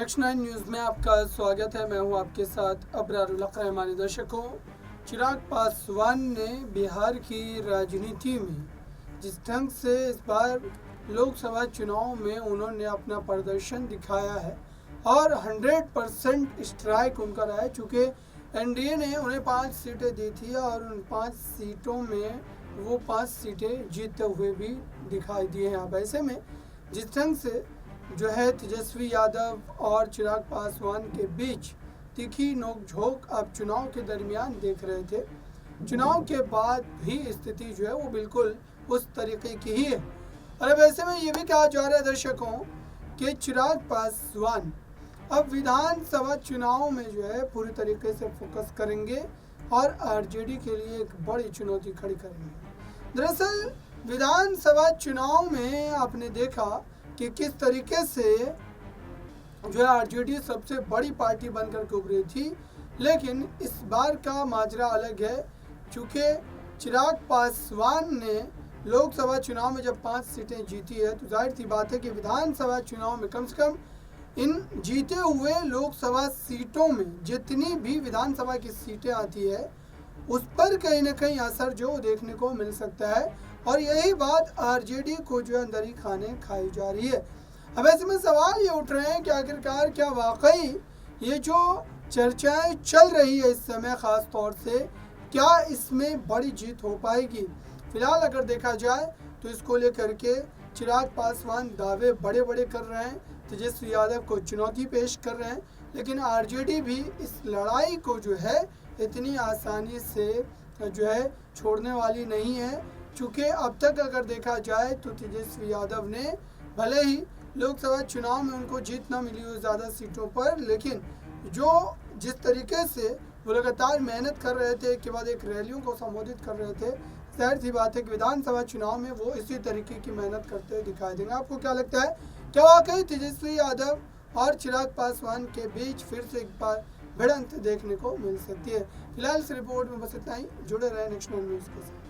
Next 9 news में आपका स्वागत है। मैं हूं आपके साथ अबरारुल हक रहमानी। दर्शकों, चिराग पासवान ने बिहार की राजनीति में जिस ढंग से इस बार लोकसभा चुनाव में उन्होंने अपना प्रदर्शन दिखाया है और 100% स्ट्राइक उनका रहा है, चूँकि एनडीए ने उन्हें 5 सीटें दी थी और उन 5 सीटों में वो 5 सीटें जीतते हुए भी दिखाई दिए हैं। अब ऐसे में जिस ढंग से जो है तेजस्वी यादव और चिराग पासवान के बीच तीखी नोकझोंक अब चुनाव के दरमियान देख रहे थे, चुनाव के बाद भी स्थिति जो है वो बिल्कुल उस तरीके की ही है। और अब ऐसे में ये भी कहा जा रहा है दर्शकों कि चिराग पासवान अब विधानसभा चुनाव में जो है पूरी तरीके से फोकस करेंगे और आरजेडी के लिए एक बड़ी चुनौती खड़ी करेंगे। दरअसल विधानसभा चुनाव में आपने देखा कि किस तरीके से जो है आरजेडी सबसे बड़ी पार्टी बनकर के उभरी थी, लेकिन इस बार का माजरा अलग है। चूँकि चिराग पासवान ने लोकसभा चुनाव में जब 5 सीटें जीती है तो जाहिर सी बात है कि विधानसभा चुनाव में कम से कम इन जीते हुए लोकसभा सीटों में जितनी भी विधानसभा की सीटें आती है उस पर कहीं ना कहीं असर जो देखने को मिल सकता है, और यही बात आरजेडी को जो अंदर ही खाने खाई जा रही है। अब ऐसे में सवाल ये उठ रहे हैं कि आखिरकार क्या वाकई ये जो चर्चाएं चल रही है इस समय ख़ास तौर से, क्या इसमें बड़ी जीत हो पाएगी? फिलहाल अगर देखा जाए तो इसको लेकर के चिराग पासवान दावे बड़े बड़े कर रहे हैं, तेजस्वी यादव को चुनौती पेश कर रहे हैं, लेकिन आरजेडी भी इस लड़ाई को जो है इतनी आसानी से जो है छोड़ने वाली नहीं है। चूँकि अब तक अगर देखा जाए तो तेजस्वी यादव ने भले ही लोकसभा चुनाव में उनको जीत ना मिली हो ज़्यादा सीटों पर, लेकिन जो जिस तरीके से वो लगातार मेहनत कर रहे थे, एक के बाद एक रैलियों को संबोधित कर रहे थे, जाहिर सी बात है कि विधानसभा चुनाव में वो इसी तरीके की मेहनत करते हुए दिखाई देंगे। आपको क्या लगता है, क्या वाकई तेजस्वी यादव और चिराग पासवान के बीच फिर से एक बार भिड़ंत देखने को मिल सकती है? फिलहाल इस रिपोर्ट में बस इतना ही। जुड़े रहे नेक्स्ट न्यूज़ के साथ।